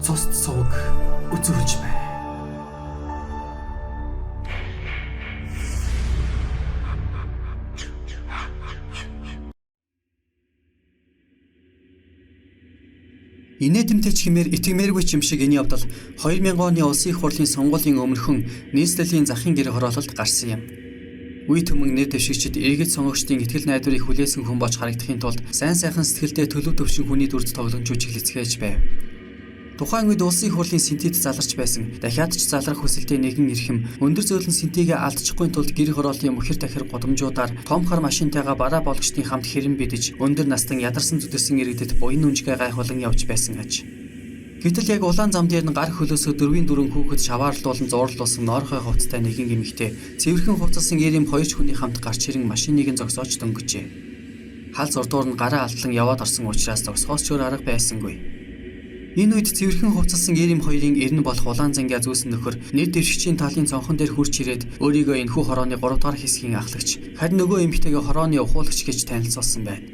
Цусд сувг үзүүлж бай. Инээдэмтэй ч хэмээр итгэмээргүй ч юм шиг энэ явдал 2000 оны улсын их хурлын сонгуулийн өмнөхөн нийслэлийн захын гэр хороололд гарсан юм. Үе төмөн нэр дэвшигчид эргээд сонгогчдын итгэл найдварыг хүлээсэн хүн болж харагдахын тулд сайн сайхан сэтгэлдээ төлөв төвшин хүний дүрд тогломжууж хэлцгээж байв. Тухайн үед улсын их хурлын синтед заларч байсан. Дахиад ч залрах хүсэлтэй нэгэн эрхэм өндөр зөөлөн синтигээ алдчихгүй тулд гэр хорооллын мөхөр тахир гудамжуудаар том хар машинтайгаа бараа болгочдын хамт хэрэм бидэж өндөр настан ядарсан зүдэрсэн иргэдэд буян нүнжгээ гайхуулан явж байсан аж. Гэтэл яг улаан зам дээр нь гар хөлөөсөө 4 хүүхэд шаваарлуулан зуурлуулсан нойрхой хувцастай нэгэн эмэгтэй цэвэрхэн хувцалсан эрэм хоёр хүний хамт гарч ирэн машиныг нь зогсоож дөнгөжээ. Хал зурдуур нь гараа алтлан яваад орсон учраас зогсохоос ч өөр арга байсангүй. Энэ үед цэвэрхэн хувцалсан эрэм хоёрын эрен болох улаан зангиа зүүсэн нөхөр нэр дэвшигчийн талын цонхон дээр хурж ирээд өөрийгөө энэхүү хорооны 3 дахь хэсгийн ахлагч, харин нөгөө эмэгтэйгээ хорооны ухуулагч гэж танилцуулсан байна.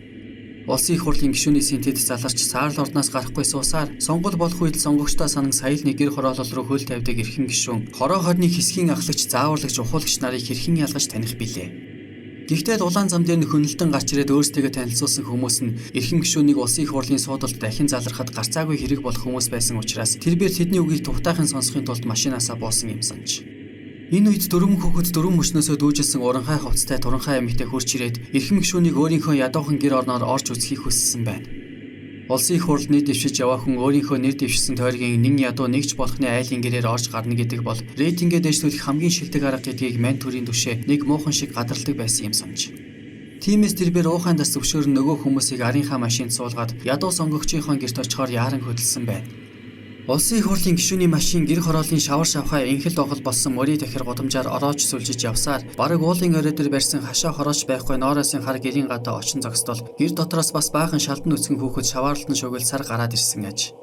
Улсын их хурлын гишүүний синтед заларч саарл орноос гарахгүй суусаар сонгуул болох үед сонгогчдоо санан саял нэг гэр хороолол руу хөл тавьдаг эрхэм гишүүн хороо хорны хэсгийн ахлагч, зааварлагч, ухуулагч нарыг хэрхэн ялгаж таних билээ. Гэхдээ улаан зам дээр хөнөлтөн гарч ирээд өөрсдөө танилцуулсан хүмүүс нь эрхэм гишүүнийг улсын их хурлын суудалд дахин залрахад гарцаагүй хэрэг болох хүмүүс байсан учраас тэрээр тэдний үгийг тухтайхан сонсохын тулд машинаасаа буусан юм санаж. Энэ үед 4 хүүхэд 4 мөчнөөсөө дүүжилсэн уранхай хувцастай туранхай эмэгтэй хурж ирээд эрхэм гишүүнийг өөрийнхөө ядуухан гэр орноор орж үзхийг хүссэн байна. Улсын их хурлд нэр дэвшиж яваа хүн өөрийнхөө нэр дэвшсэн тойргийн нэн ядуу нэгж болохны айлын гэрээр орж гарна гэдэг бол рейтингээ дэвшүүлэх хамгийн шилдэг арга гэдгийг мань төрийн түвшээ нэг муухан шиг гадарладаг байсан юм санаж. Тиймээс тэрээр уухайн тас зөвшөөрн нөгөө хүмүүсийг арийнхаа машинд суулгаад ядуу сонгогчийнхоо гэрт очихоор яаран хөдөлсөн байна. Улсын их хурлын гишүүний машин гэр хорооллын шавар шавхай энхэл догол болсон мөрий тахир гудамжаар орооч сүлжиж явсаар бараг уулын орой дээр барьсан хашаа хорооч байхгүй нооросын хар гэрийн гадаа очин зогсдол гэр дотроос бас баахан шалдан үсгэн хүүхэд шаваарлалтан шугал сар гараад ирсэн аж.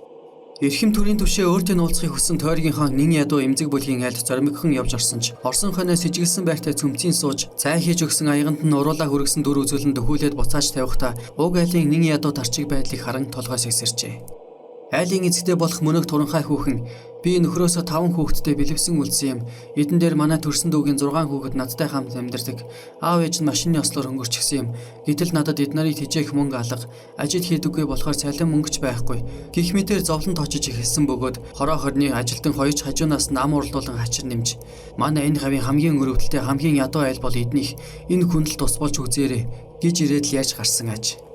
Эрхэм төрийн түвшээ өөртөө нуулцахыг хүссэн тойргийнхаа нэн ядуу эмзэг бүлгийн айлд зоримогхон явж орсон ч орсон хойноос сэжиглсэн байртай цөмцийн сууж цай хийж өгсөн аяганд нь уруулаа хүргэсэн дүр үзүүлэн дөхүүлээд буцааж тавихтаа уг айлын нэн ядуу тарчиг байдлыг харан толгойс ихсэрчээ. Айлын эзэгтэй болох мөнөг туранхай хүүхэн би нөхрөөсөө 5 хүүхэдтэй бэлэвсэн үлдсэн юм. Эдэн дээр манай төрсөн дүүгийн 6 хүүхэд надтай хамт амьдардаг. Аав ээж нь машины ослоор өнгөрчихсөн юм. Гэтэл надад эд нарыг тэжээх мөнгө алга. Ажил хийдэггүй болохоор цалин мөнгөч байхгүй. Гэх мэтээр зовлон тоочж ихэлсэн бөгөөд хороо хорны ажилтан хоёрч хажуунаас нам уралдуулан хачир нэмж. Манай энэ хавийн хамгийн өрөвдөлтэй хамгийн ядуу айл бол эднийх. Энэ хүндэл тус болж үзээрэй гэж ирээд л яаж гарсан аж.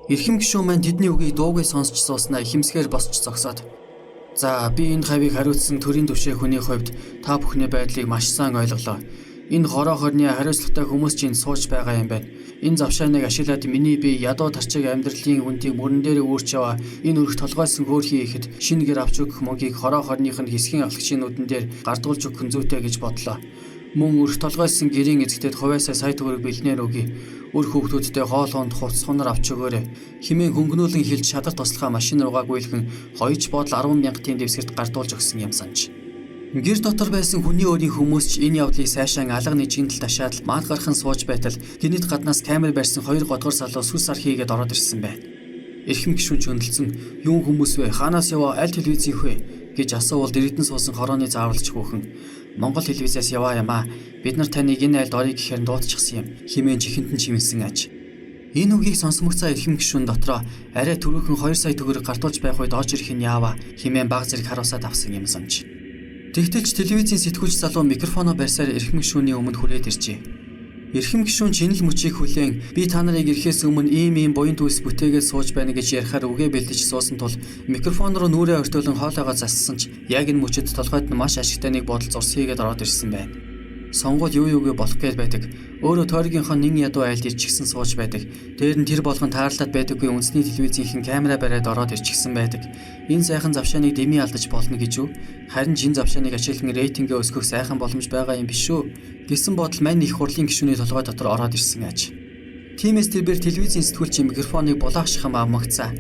Эрхэм гишүүн маань тэдний үгийг дуугүй сонсч сууснаа ихэмсгээр босч зогсоод "За би энэ хавийг хариуцсан төрийн түвшээ хүний хувьд та бүхний байдлыг маш сайн ойлголоо. Энэ хороо хорны хариуцлагатай хүмүүс чинь сууж байгаа юм байна. Энэ завшааныг ашиглаад миний бие ядуу тарчиг амьдралын үнтийг мөрөн дээр өөрч яваа. Энэ өрх толгойсон хөөрхий ихэд шинэ гэр авч өгөх мөнгийг хороо хорных нь хэсгийн ахлагчийн нүдэн дээр гардуулж өгөх зүйтэй гэж бодлоо. Мөн өрх толгойсон гэрийн эзэгтэд хувьяасаа сая төгрөг бэлнээр өгье. Өр хүүхдүүдтэй хоол хонд хувцс хунар авч өгөөрэй. Химээ хөнгөнүүлэн хилж шадар туслахаа машин руугаа гүйлхэн хоёрч бодол 10,000 тийн дэвсгэрт гардуулж өгсөн юм санаж. Гэр дотор байсан хүний өөрийн хүмүүс ч энэ явдлыг сайшаан алга нэгжинтэл ташаад маад гархан сууж байтал гинэт гаднаас камер барьсан 2 годгор салуу сүс ар хийгээд ороод ирсэн байна. Эрхэм гишүүн ч хөндлөсөн "Юун хүмүүс вэ? Хаанаас яваа? Аль телевиз их вэ?" гэж асуувал дэрэгдэн суусан хорооны зааварлагч хүүхэн "Монгол телевизээс яваа юм аа. Бид нар таныг энэ айлд орё гэхээр дуудчихсан юм" хэмээн чихэнтэн чимэлсэн аж. Энэ үгийг сонсомогцоо эрхэм гишүүн дотроо арай түрүүхэн 2 сая төгрөг гартуулж байх үед орж ирэх нь яаваа хэмээн баг зэрэг харуулсаад авсан юм санаж. Тэгтэлч телевизийн сэтгүүлч залуу микрофоноо барьсаар эрхэм гишүүний өмнө хүрээд иржээ. Эрхэм гишүүн чинэл мөчийг хүлээн "Би та нарыг ирэхээс өмнө ийм буян түйс бүтээгээд сууж байна" гэж ярихаар үгээ бэлдэж суусан тул микрофон руу нүрээ ортуулан хоолойгоо зассан ч яг энэ мөчөд толгойд нь маш ашигтай нэг бодол зурс хийгээд ороод ирсэн байна. Сонгуул юу юугээ болох гээд байдаг. Өөрөө тойргийнхоо нэн ядуу айлд ирчихсэн сууж байдаг. Дээр нь тэр болгон таарлаад байдаггүй үндэсний телевизийнхэн камера бариад ороод ирчихсэн байдаг. Энэ сайхан завшааныг дэмий алдаж болно гэж үү? Харин жин завшааныг ашиглан рейтингээ өсгөх сайхан боломж байгаа юм биш үү? Гэсэн бодол мань их хурлын гишүүний толгой дотор ороод ирсэн аж. Тиймээс тэрээр телевизийн сэтгүүлчийн микрофоныг булаахшхан аммагцаа.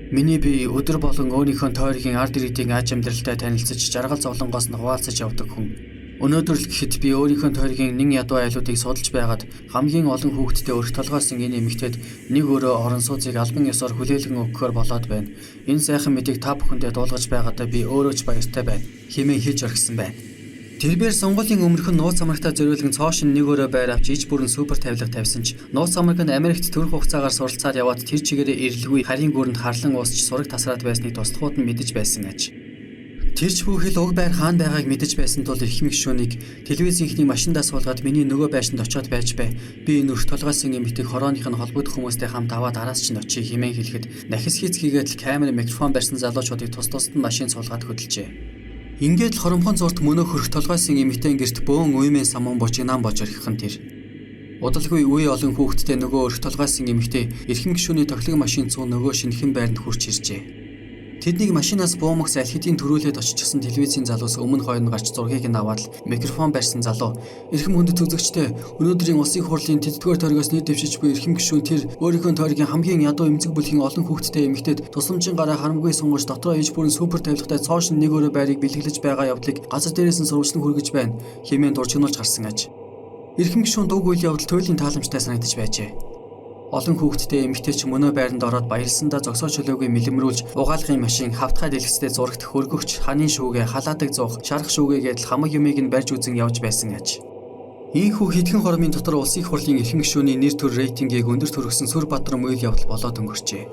"Миний бие өдөр болгон өөрийнхөө тойргийн ард иргэдийн аж амьдралтай танилцж жаргал зовлонгоос нь хуваалцаж явдаг хүн. Өнөөдөр л гэхэд би өөрийнхөө тойргийн нэн ядуу айлуудыг судалж байгаад хамгийн олон хүүхэдтэй өрх толгойсон энэ эмэгтэйд нэг өөрөө орон сууцыг албан ёсоор хүлээлгэн өгөхөөр болоод байна. Энэ сайхан мэдийг та бүхэндээ дуулгаж байгаадаа би өөрөө ч баяртай байна. Хэмээн хэлж орхисон байна. Тэрбээр сонгуулийн өмнөхөн нууц амрагтаа зориулган цоошин нэг өөрөө байр авч иж бүрэн супер тавилга тавьсан ч нууц амраг нь Америкт төрөх хугацаагаар суралцаад яваад тэр чигээрээ ирэлгүй харийн гүрэнд харлан уусч сураг тасраад байсныг туслахууд нь мэдэж байсан аж. Тэрч бүхэл уг байр хаан байгааг мэдэж байсан тул эрхэм гишүүнийг телевизийнхний машиндаа суулгаад миний нөгөө байшинд очиод байж бай. Би энэ өрх толгойсон эмэгтэйг хорооных нь холбогдох хүмүүстэй хамт аваад араас чинь очие хэмээн хэлэхэд нахис хийц хийгээд л камер микрофон барьсан залуучуудыг тус тусад нь машин суулгаад хөдөлжээ. Ингээд л хоромхон зурт мөнөө хөрх толгойсон эмэгтэйн гэрт бөөн уймэн самун бужигнаан болж орхихон тэр. Удалгүй үе олон хүүхэдтэй нөгөө өрх толгойсон эмэгтэй эрхэм гишүүний тоглог машин цуу нөгөө шинэхэн байранд хурч иржээ. Тэднийг машинаас буумагс аль хэдийн төрүүлээд очижсэн телевизийн залуус өмнө хойно гарч зургийг нь аваад л микрофон барьсан залуу эрхэм хүндэт үзэгчтэй өнөөдрийн улсын хурлын тэтгэвэр тойрогоос нийт дэвшиж буй эрхэм гишүүн тэр өөрийнхөө тойргийн хамгийн ядуу эмзэг бүлгийн олон хүүхэдтэй эмэгтэйд тусламжийн гараа харамгүй сунгаж дотроо иж бүрэн супер тавилгатай цоошин нэг өөрөө байрыг бэлгэлж байгаа явдлыг газар дээрээс нь сурвалжлан хүргэж байна хэмээн дурчигнуулж гарсан аж. Эрхэм гишүүн дууг үйл явдал туйлын тааламжтай санагдаж байжээ. Олон хүүхэдтэй эмэгтэй ч мөнөө байранд ороод баярлсандаа зогсоо чөлөөгүй мэлэмрүүлж угаалгын машин хавтгай дэлгэцтэй зурагт хөргөгч ханийн шүүгээ халаадаг зуух шарах шүүгээгээд л хамаг юмыг нь барьж үзэн явж байсан аж. Ийхүү хэдхэн хормын дотор улсын их хурлын эрхэм гишүүний нэр төр рейтингийг өндөр төргсөн Сүрбаатар үйл явдал болоод өнгөрчээ.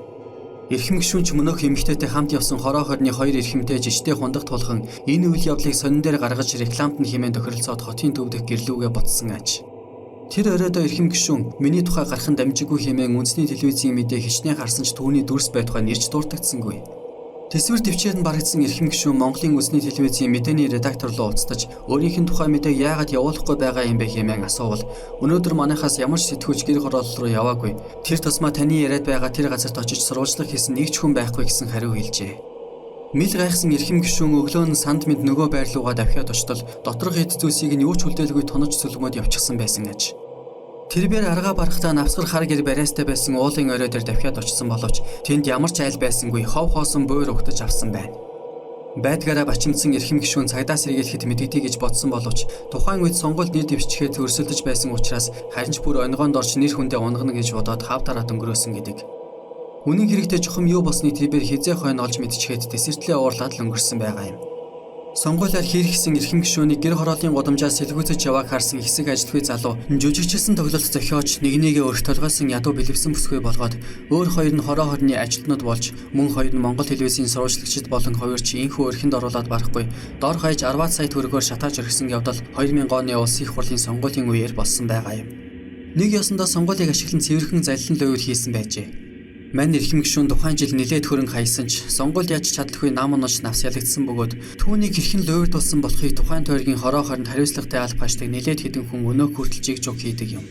Эрхэм гишүүн ч мөнөөх эмэгтэйтэй хамт явсан хороо хорны хоёр эрхэмтэй жижигтэй хундаг тулхан энэ үйл явдлыг сонин дээр гаргаж рекламад нь хэмээн тохиролцоод хотын төв дэх гэрлүүгээ ботсон аж. Тэр оройдоо эрхэм гишүүн миний тухай гарахын дамжиггүй хэмээн үндэсний телевизийн мэдээ хичнээн харсан ч түүний дүрс бай тухай нэрч дуртагдсангүй. Тэсвэр төвчээр нь барагдсан эрхэм гишүүн Монголын үндэсний телевизийн мэдээний редактор руу уулзтаж өөрийнх нь тухай мэдээг яагаад явуулахгүй байгаа юм бэ хэмээн асуувал өнөөдөр манайхаас ямар ч сэтгүүлч гэр хороолол руу яваагүй. Тэр тусмаа таны яриад байгаа тэр газарт очиж сурвалжлах хийсэн нэг ч хүн байхгүй гэсэн хариу хэлжээ. Мэл гайхсан эрхэм гишүүн өглөө нь санд мэд нөгөө байрлуугаа давхиад очтол доторх эд зүйлсийг нь юу ч хүлдээлгүй тонож сүлгмөд явчихсан байсан аж. Тэрбээр аргаа барахтаа навсгар хар гэр бариастай байсан уулын орой дээр давхиад очсон боловч тэнд ямар ч айл байсангүй хов хоосон буур угтаж авсан байна. Байдгаараа бачимдсан эрхэм гишүүн цагдаас сэргийлэхэд мэдэгдэй гэж бодсон боловч тухайн үед сонгуульд нэр дэвшчихэд өрсөлдөж байсан учраас харин ч бүр онгоонд орж нэр хүндээ унгана гэж бодоод хавтараад өнгөрөөсөн гэдэг. Үнэн хэрэгтээ чухам юу болсныг тэрбээр хизээ хойно олж мэдчихээд тэсэртлээ уурлаад л өнгөрсөн байгаа юм. Сонгуулиар хийрхсэн эрхэм гишүүнийг гэр хорооллын гудамжаас сэлгүүцэж явааг харсан хэсэг ажилтны залуу жүжигчилсэн тоглолт зохиож нэгнийгээ өрх толгойсон ядуу бэлэвсэн бүсгүй болгоод өөр хоёр нь хороо хорны ажилтнууд болж мөн хоёр нь Монгол телевизийн сурвалжлагчид болон хоёр ч инхүү өрхөнд оруулаад барахгүй дор хаяж 10 сая төгрөгөөр шатааж орхисон явдал 2000 оны улсын их хурлын сонгуулийн үеэр болсон байгаа юм. Нэг ёсондоо сонгуулийг ашиглан цэвэрхэн залилан лойвор хийсэн байжээ. Мань эрхэм гишүүн тухайн жил нэлээд хөрөнгө хаясан ч сонгуульд яаж чадлагүй нам онож навс ялагдсан бөгөөд түүнийг хэрхэн лойвор тулсан болохыг тухайн тойргийн хороо хооронд хариуцлагатай алба хашдаг нэлээд хэдэн хүн өнөө хүртэл жиг жуг хийдэг юм.